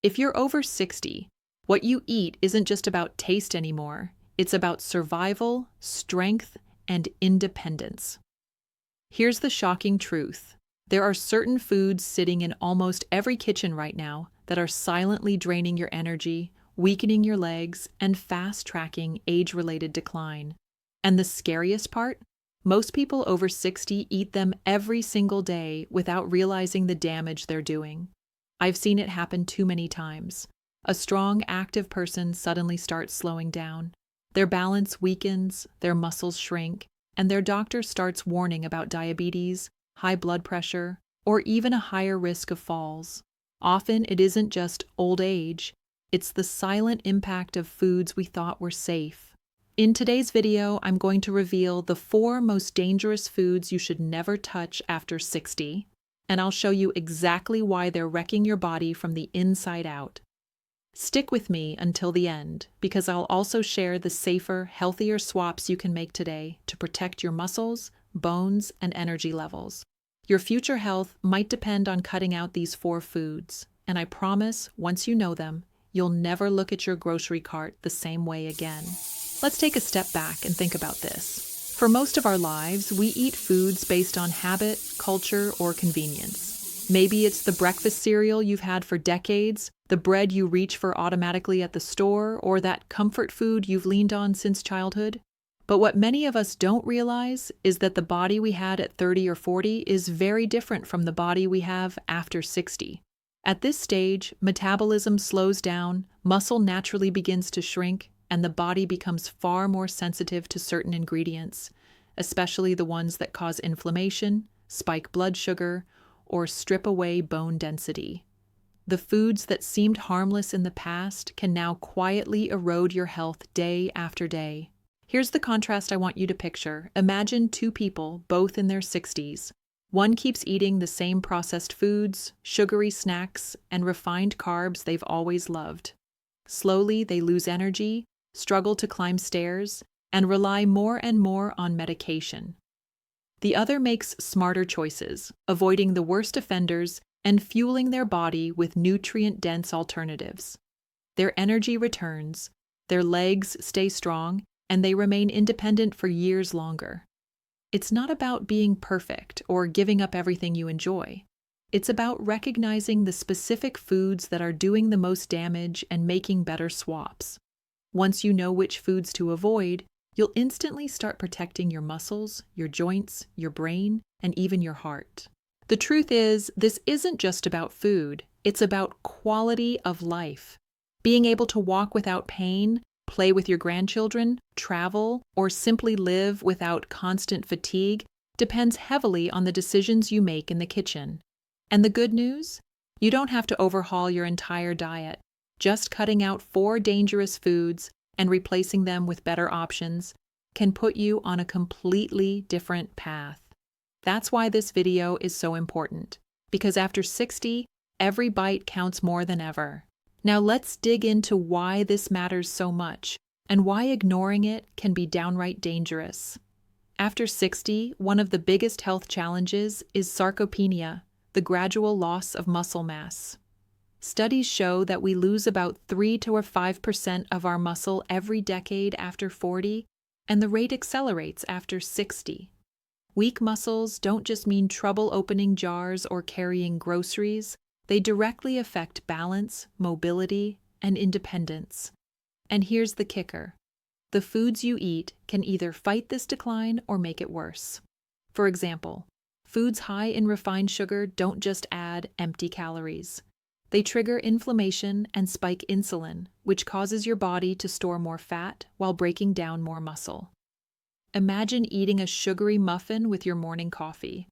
If you're over 60, what you eat isn't just about taste anymore. It's about survival, strength, and independence. Here's the shocking truth. There are certain foods sitting in almost every kitchen right now that are silently draining your energy, weakening your legs, and fast-tracking age-related decline. And the scariest part? Most people over 60 eat them every single day without realizing the damage they're doing. I've seen it happen too many times. A strong, active person suddenly starts slowing down. Their balance weakens, their muscles shrink, and their doctor starts warning about diabetes, high blood pressure, or even a higher risk of falls. Often it isn't just old age, it's the silent impact of foods we thought were safe. In today's video, I'm going to reveal the 4 most dangerous foods you should never touch after 60, and I'll show you exactly why they're wrecking your body from the inside out. Stick with me until the end, because I'll also share the safer, healthier swaps you can make today to protect your muscles, bones, and energy levels. Your future health might depend on cutting out these 4 foods, and I promise, once you know them, you'll never look at your grocery cart the same way again. Let's take a step back and think about this. For most of our lives, we eat foods based on habit, culture, or convenience. Maybe it's the breakfast cereal you've had for decades, the bread you reach for automatically at the store, or that comfort food you've leaned on since childhood. But what many of us don't realize is that the body we had at 30 or 40 is very different from the body we have after 60. At this stage, metabolism slows down, muscle naturally begins to shrink, and the body becomes far more sensitive to certain ingredients, especially the ones that cause inflammation, spike blood sugar, or strip away bone density. The foods that seemed harmless in the past can now quietly erode your health day after day. Here's the contrast I want you to picture. Imagine 2 people, both in their 60s. One keeps eating the same processed foods, sugary snacks, and refined carbs they've always loved. Slowly, they lose energy, struggle to climb stairs, and rely more and more on medication. The other makes smarter choices, avoiding the worst offenders and fueling their body with nutrient-dense alternatives. Their energy returns, their legs stay strong, and they remain independent for years longer. It's not about being perfect or giving up everything you enjoy. It's about recognizing the specific foods that are doing the most damage and making better swaps. Once you know which foods to avoid, you'll instantly start protecting your muscles, your joints, your brain, and even your heart. The truth is, this isn't just about food, it's about quality of life. Being able to walk without pain, play with your grandchildren, travel, or simply live without constant fatigue depends heavily on the decisions you make in the kitchen. And the good news? You don't have to overhaul your entire diet. Just cutting out 4 dangerous foods and replacing them with better options can put you on a completely different path. That's why this video is so important, because after 60, every bite counts more than ever. Now let's dig into why this matters so much and why ignoring it can be downright dangerous. After 60, one of the biggest health challenges is sarcopenia, the gradual loss of muscle mass. Studies show that we lose about 3 to 5% of our muscle every decade after 40, and the rate accelerates after 60. Weak muscles don't just mean trouble opening jars or carrying groceries, they directly affect balance, mobility, and independence. And here's the kicker. The foods you eat can either fight this decline or make it worse. For example, foods high in refined sugar don't just add empty calories. They trigger inflammation and spike insulin, which causes your body to store more fat while breaking down more muscle. Imagine eating a sugary muffin with your morning coffee.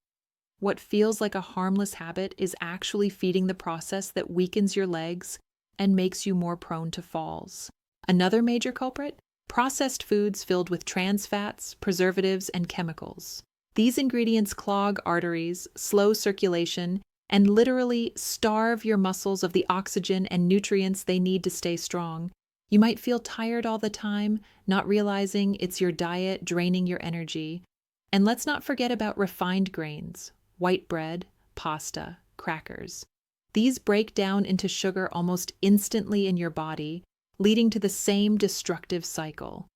What feels like a harmless habit is actually feeding the process that weakens your legs and makes you more prone to falls. Another major culprit? Processed foods filled with trans fats, preservatives, and chemicals. These ingredients clog arteries, slow circulation, and literally starve your muscles of the oxygen and nutrients they need to stay strong. You might feel tired all the time, not realizing it's your diet draining your energy. And let's not forget about refined grains, white bread, pasta, crackers. These break down into sugar almost instantly in your body, leading to the same destructive cycle.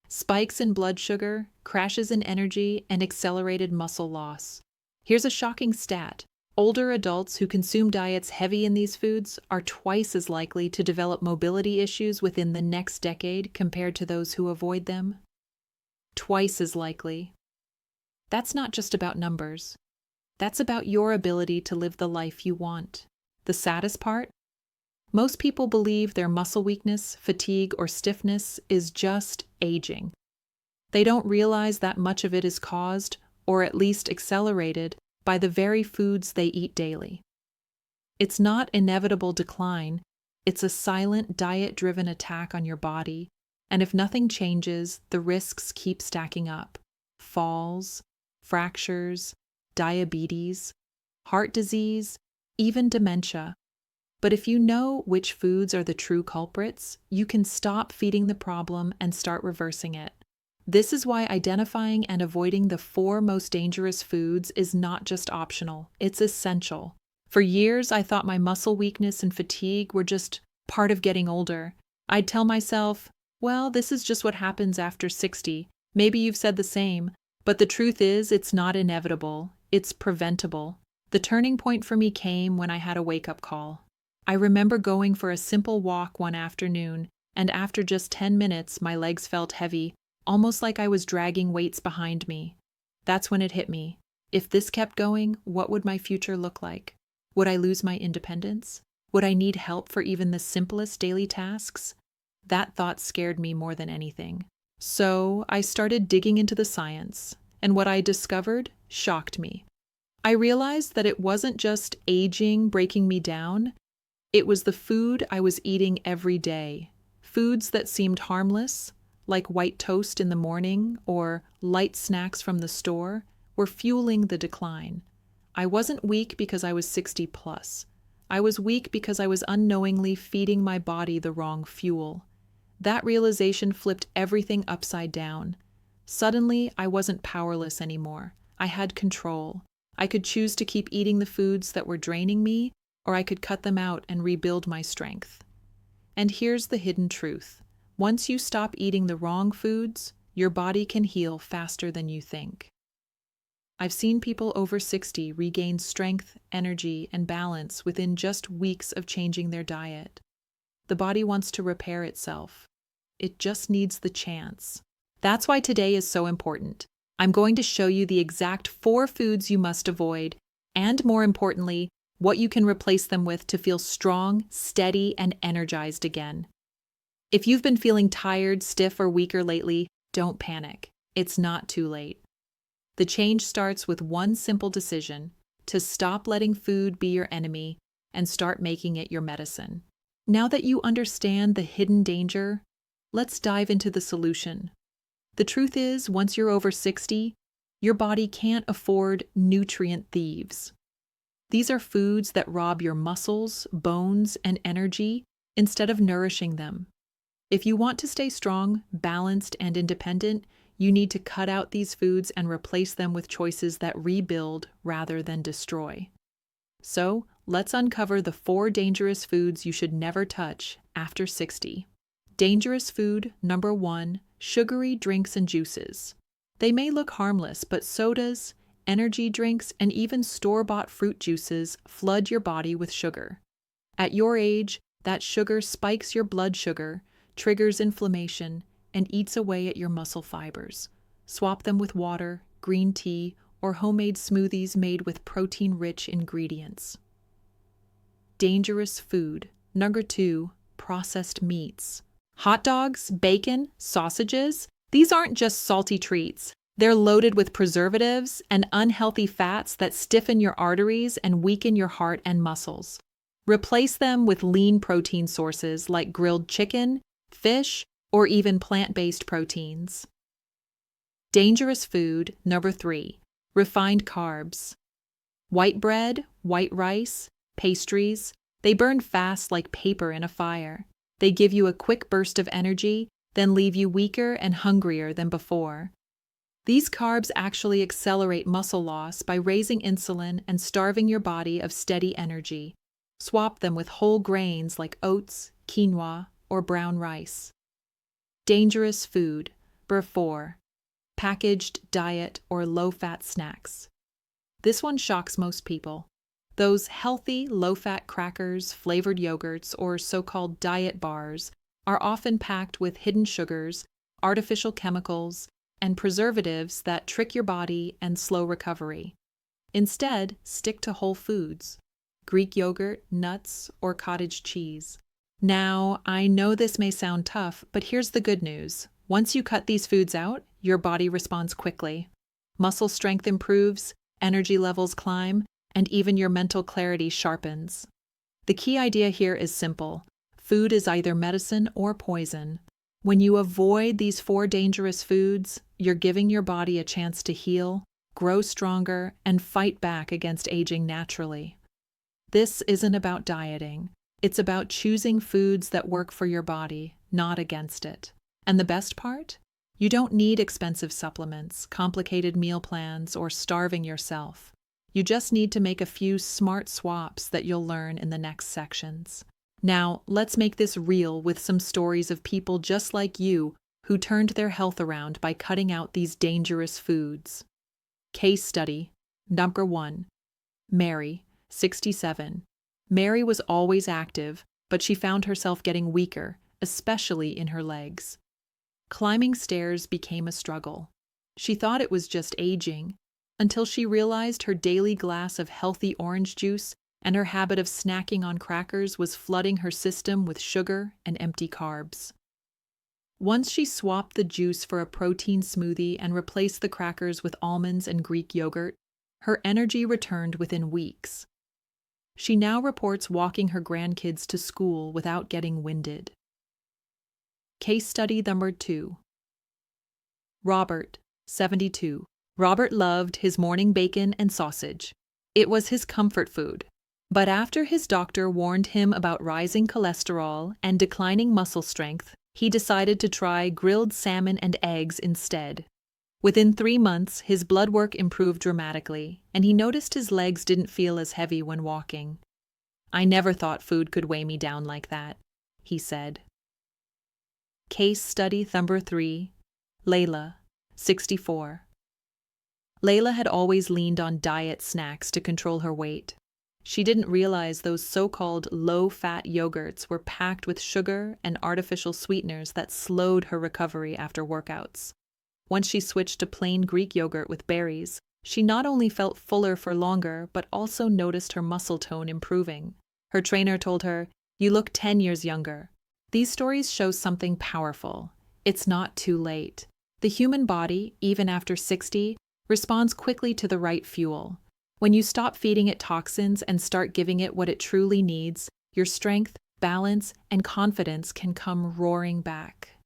Spikes in blood sugar, crashes in energy, and accelerated muscle loss. Here's a shocking stat. Older adults who consume diets heavy in these foods are twice as likely to develop mobility issues within the next decade compared to those who avoid them. Twice as likely. That's not just about numbers. That's about your ability to live the life you want. The saddest part? Most people believe their muscle weakness, fatigue, or stiffness is just aging. They don't realize that much of it is caused, or at least accelerated, by the very foods they eat daily. It's not inevitable decline, it's a silent, diet-driven attack on your body, and if nothing changes, the risks keep stacking up. Falls, fractures, diabetes, heart disease, even dementia. But if you know which foods are the true culprits, you can stop feeding the problem and start reversing it. This is why identifying and avoiding the 4 most dangerous foods is not just optional, it's essential. For years, I thought my muscle weakness and fatigue were just part of getting older. I'd tell myself, well, this is just what happens after 60. Maybe you've said the same. But the truth is, it's not inevitable. It's preventable. The turning point for me came when I had a wake-up call. I remember going for a simple walk one afternoon, and after just 10 minutes, my legs felt heavy, almost like I was dragging weights behind me. That's when it hit me. If this kept going, what would my future look like? Would I lose my independence? Would I need help for even the simplest daily tasks? That thought scared me more than anything. So I started digging into the science, and what I discovered shocked me. I realized that it wasn't just aging breaking me down. It was the food I was eating every day. Foods that seemed harmless, like white toast in the morning or light snacks from the store, were fueling the decline. I wasn't weak because I was 60 plus. I was weak because I was unknowingly feeding my body the wrong fuel. That realization flipped everything upside down. Suddenly, I wasn't powerless anymore. I had control. I could choose to keep eating the foods that were draining me, or I could cut them out and rebuild my strength. And here's the hidden truth. Once you stop eating the wrong foods, your body can heal faster than you think. I've seen people over 60 regain strength, energy, and balance within just weeks of changing their diet. The body wants to repair itself. It just needs the chance. That's why today is so important. I'm going to show you the exact 4 foods you must avoid, and more importantly, what you can replace them with to feel strong, steady, and energized again. If you've been feeling tired, stiff, or weaker lately, don't panic. It's not too late. The change starts with one simple decision: to stop letting food be your enemy and start making it your medicine. Now that you understand the hidden danger, let's dive into the solution. The truth is, once you're over 60, your body can't afford nutrient thieves. These are foods that rob your muscles, bones, and energy instead of nourishing them. If you want to stay strong, balanced, and independent, you need to cut out these foods and replace them with choices that rebuild rather than destroy. So, let's uncover the 4 dangerous foods you should never touch after 60. Dangerous food number 1, sugary drinks and juices. They may look harmless, but sodas, energy drinks, and even store-bought fruit juices flood your body with sugar. At your age, that sugar spikes your blood sugar, triggers inflammation, and eats away at your muscle fibers. Swap them with water, green tea, or homemade smoothies made with protein-rich ingredients. Dangerous food. Number 2, processed meats. Hot dogs, bacon, sausages, these aren't just salty treats. They're loaded with preservatives and unhealthy fats that stiffen your arteries and weaken your heart and muscles. Replace them with lean protein sources like grilled chicken, fish, or even plant-based proteins. Dangerous food number 3, refined carbs. White bread, white rice, pastries, they burn fast like paper in a fire. They give you a quick burst of energy, then leave you weaker and hungrier than before. These carbs actually accelerate muscle loss by raising insulin and starving your body of steady energy. Swap them with whole grains like oats, quinoa, or brown rice. Dangerous food. Number 4. Packaged diet or low-fat snacks. This one shocks most people. Those healthy, low-fat crackers, flavored yogurts, or so-called diet bars are often packed with hidden sugars, artificial chemicals, and preservatives that trick your body and slow recovery. Instead, stick to whole foods: Greek yogurt, nuts, or cottage cheese. Now, I know this may sound tough, but here's the good news. Once you cut these foods out, your body responds quickly. Muscle strength improves, energy levels climb, and even your mental clarity sharpens. The key idea here is simple. Food is either medicine or poison. When you avoid these 4 dangerous foods, you're giving your body a chance to heal, grow stronger, and fight back against aging naturally. This isn't about dieting. It's about choosing foods that work for your body, not against it. And the best part? You don't need expensive supplements, complicated meal plans, or starving yourself. You just need to make a few smart swaps that you'll learn in the next sections. Now, let's make this real with some stories of people just like you who turned their health around by cutting out these dangerous foods. Case study. Number 1. Mary, 67. Mary was always active, but she found herself getting weaker, especially in her legs. Climbing stairs became a struggle. She thought it was just aging, until she realized her daily glass of healthy orange juice and her habit of snacking on crackers was flooding her system with sugar and empty carbs. Once she swapped the juice for a protein smoothie and replaced the crackers with almonds and Greek yogurt, her energy returned within weeks. She now reports walking her grandkids to school without getting winded. Case study number 2. Robert, 72. Robert loved his morning bacon and sausage. It was his comfort food. But after his doctor warned him about rising cholesterol and declining muscle strength, he decided to try grilled salmon and eggs instead. Within 3 months, his blood work improved dramatically, and he noticed his legs didn't feel as heavy when walking. "I never thought food could weigh me down like that," he said. Case study number 3. Layla, 64. Layla had always leaned on diet snacks to control her weight. She didn't realize those so-called low-fat yogurts were packed with sugar and artificial sweeteners that slowed her recovery after workouts. Once she switched to plain Greek yogurt with berries, she not only felt fuller for longer, but also noticed her muscle tone improving. Her trainer told her, "You look 10 years younger." These stories show something powerful. It's not too late. The human body, even after 60, responds quickly to the right fuel. When you stop feeding it toxins and start giving it what it truly needs, your strength, balance, and confidence can come roaring back.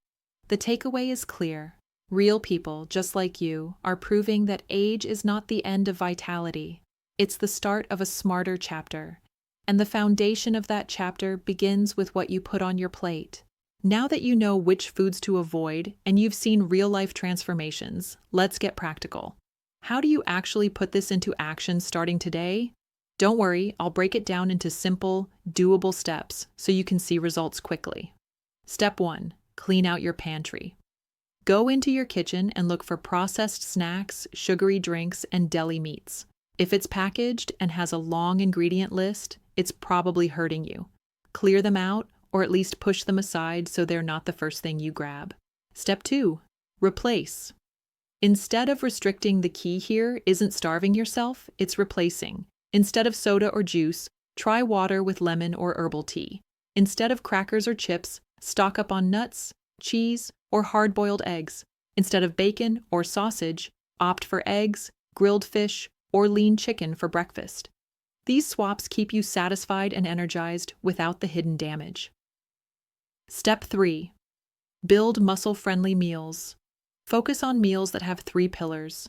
The takeaway is clear. Real people, just like you, are proving that age is not the end of vitality. It's the start of a smarter chapter. And the foundation of that chapter begins with what you put on your plate. Now that you know which foods to avoid and you've seen real-life transformations, let's get practical. How do you actually put this into action starting today? Don't worry, I'll break it down into simple, doable steps so you can see results quickly. Step 1. Clean out your pantry. Go into your kitchen and look for processed snacks, sugary drinks, and deli meats. If it's packaged and has a long ingredient list, it's probably hurting you. Clear them out, or at least push them aside so they're not the first thing you grab. Step 2. Replace. Instead of restricting, the key here isn't starving yourself, it's replacing. Instead of soda or juice, try water with lemon or herbal tea. Instead of crackers or chips, stock up on nuts, cheese, or hard-boiled eggs. Instead of bacon or sausage, opt for eggs, grilled fish, or lean chicken for breakfast. These swaps keep you satisfied and energized without the hidden damage. Step 3. Build muscle-friendly meals. Focus on meals that have 3 pillars.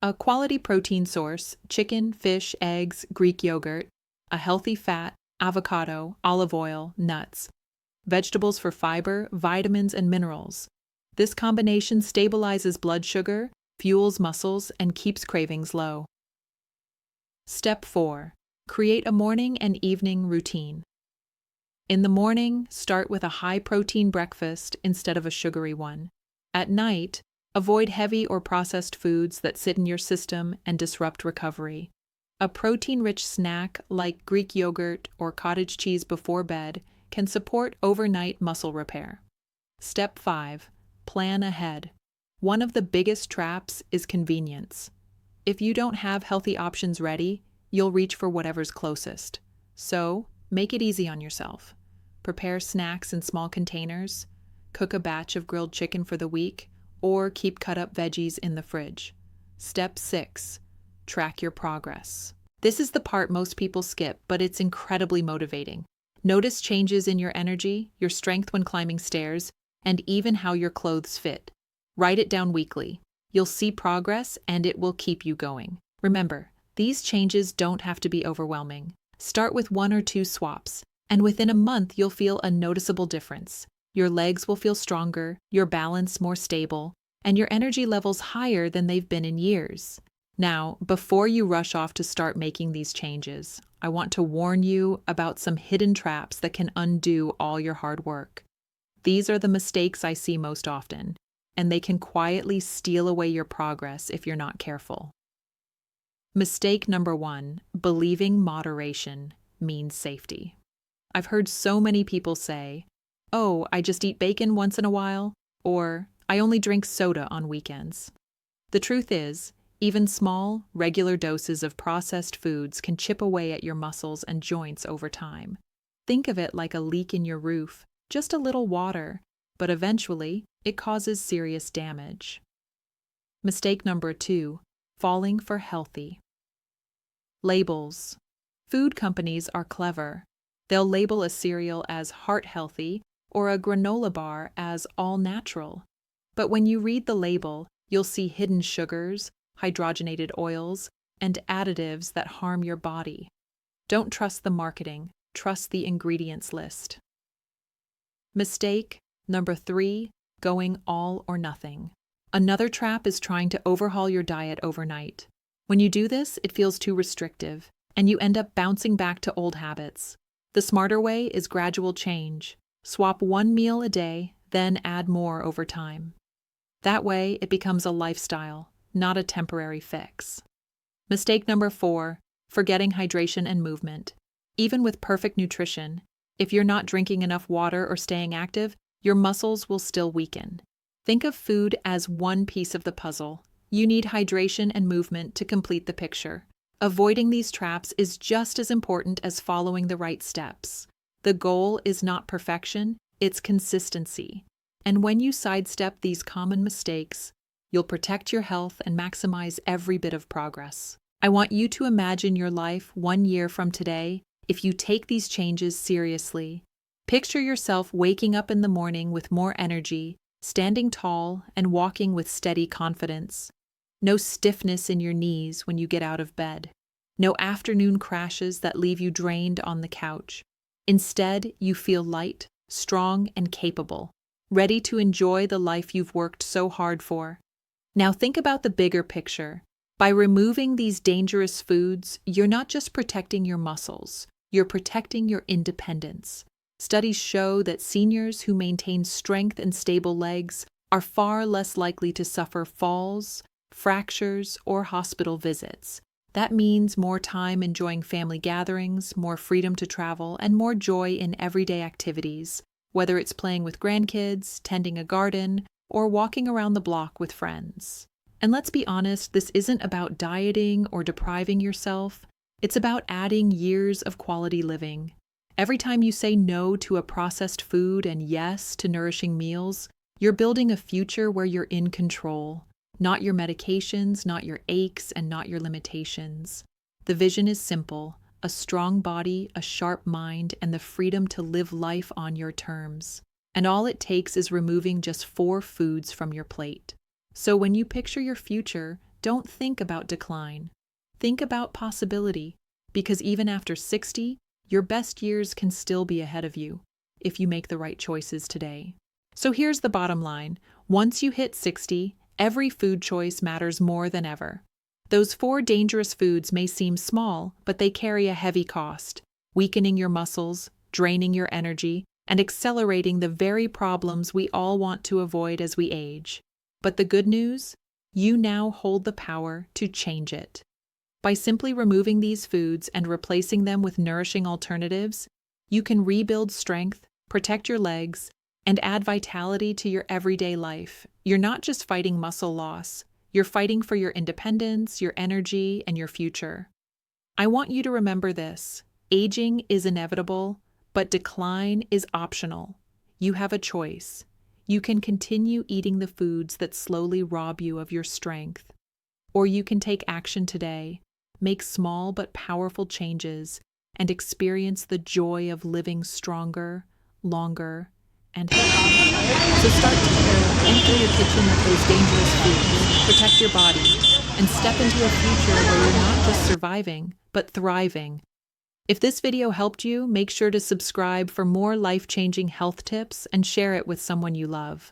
A quality protein source, chicken, fish, eggs, Greek yogurt. A healthy fat, avocado, olive oil, nuts. Vegetables for fiber, vitamins, and minerals. This combination stabilizes blood sugar, fuels muscles, and keeps cravings low. Step 4. Create a morning and evening routine. In the morning, start with a high-protein breakfast instead of a sugary one. At night, avoid heavy or processed foods that sit in your system and disrupt recovery. A protein-rich snack like Greek yogurt or cottage cheese before bed can support overnight muscle repair. Step 5. Plan ahead. One of the biggest traps is convenience. If you don't have healthy options ready, you'll reach for whatever's closest. So, make it easy on yourself. Prepare snacks in small containers, cook a batch of grilled chicken for the week, or keep cut-up veggies in the fridge. Step 6. Track your progress. This is the part most people skip, but it's incredibly motivating. Notice changes in your energy, your strength when climbing stairs, and even how your clothes fit. Write it down weekly. You'll see progress, and it will keep you going. Remember, these changes don't have to be overwhelming. Start with 1 or 2 swaps, and within a month you'll feel a noticeable difference. Your legs will feel stronger, your balance more stable, and your energy levels higher than they've been in years. Now, before you rush off to start making these changes, I want to warn you about some hidden traps that can undo all your hard work. These are the mistakes I see most often, and they can quietly steal away your progress if you're not careful. Mistake number 1, believing moderation means safety. I've heard so many people say, "Oh, I just eat bacon once in a while," or "I only drink soda on weekends." The truth is, even small, regular doses of processed foods can chip away at your muscles and joints over time. Think of it like a leak in your roof, just a little water, but eventually it causes serious damage. Mistake number 2, falling for healthy. Labels. Food companies are clever. They'll label a cereal as heart healthy or a granola bar as all natural. But when you read the label, you'll see hidden sugars, hydrogenated oils, and additives that harm your body. Don't trust the marketing, trust the ingredients list. Mistake number 3, going all or nothing. Another trap is trying to overhaul your diet overnight. When you do this, it feels too restrictive, and you end up bouncing back to old habits. The smarter way is gradual change. Swap 1 meal a day, then add more over time. That way, it becomes a lifestyle, not a temporary fix. Mistake number 4, forgetting hydration and movement. Even with perfect nutrition, if you're not drinking enough water or staying active, your muscles will still weaken. Think of food as one piece of the puzzle. You need hydration and movement to complete the picture. Avoiding these traps is just as important as following the right steps. The goal is not perfection, it's consistency. And when you sidestep these common mistakes, you'll protect your health and maximize every bit of progress. I want you to imagine your life 1 year from today if you take these changes seriously. Picture yourself waking up in the morning with more energy, standing tall, and walking with steady confidence. No stiffness in your knees when you get out of bed. No afternoon crashes that leave you drained on the couch. Instead, you feel light, strong, and capable, ready to enjoy the life you've worked so hard for. Now think about the bigger picture. By removing these dangerous foods, you're not just protecting your muscles, you're protecting your independence. Studies show that seniors who maintain strength and stable legs are far less likely to suffer falls, fractures, or hospital visits. That means more time enjoying family gatherings, more freedom to travel, and more joy in everyday activities, whether it's playing with grandkids, tending a garden, or walking around the block with friends. And let's be honest, this isn't about dieting or depriving yourself. It's about adding years of quality living. Every time you say no to a processed food and yes to nourishing meals, you're building a future where you're in control. Not your medications, not your aches, and not your limitations. The vision is simple: a strong body, a sharp mind, and the freedom to live life on your terms. And all it takes is removing just 4 foods from your plate. So when you picture your future, don't think about decline. Think about possibility, because even after 60, your best years can still be ahead of you if you make the right choices today. So here's the bottom line. Once you hit 60, every food choice matters more than ever. Those 4 dangerous foods may seem small, but they carry a heavy cost, weakening your muscles, draining your energy, and accelerating the very problems we all want to avoid as we age. But the good news? You now hold the power to change it. By simply removing these foods and replacing them with nourishing alternatives, you can rebuild strength, protect your legs, and add vitality to your everyday life. You're not just fighting muscle loss, you're fighting for your independence, your energy, and your future. I want you to remember this: aging is inevitable, but decline is optional. You have a choice. You can continue eating the foods that slowly rob you of your strength, or you can take action today, make small but powerful changes, and experience the joy of living stronger, longer, and healthier. So start today, empty your kitchen of those dangerous foods, protect your body, and step into a future where you're not just surviving, but thriving. If this video helped you, make sure to subscribe for more life-changing health tips and share it with someone you love.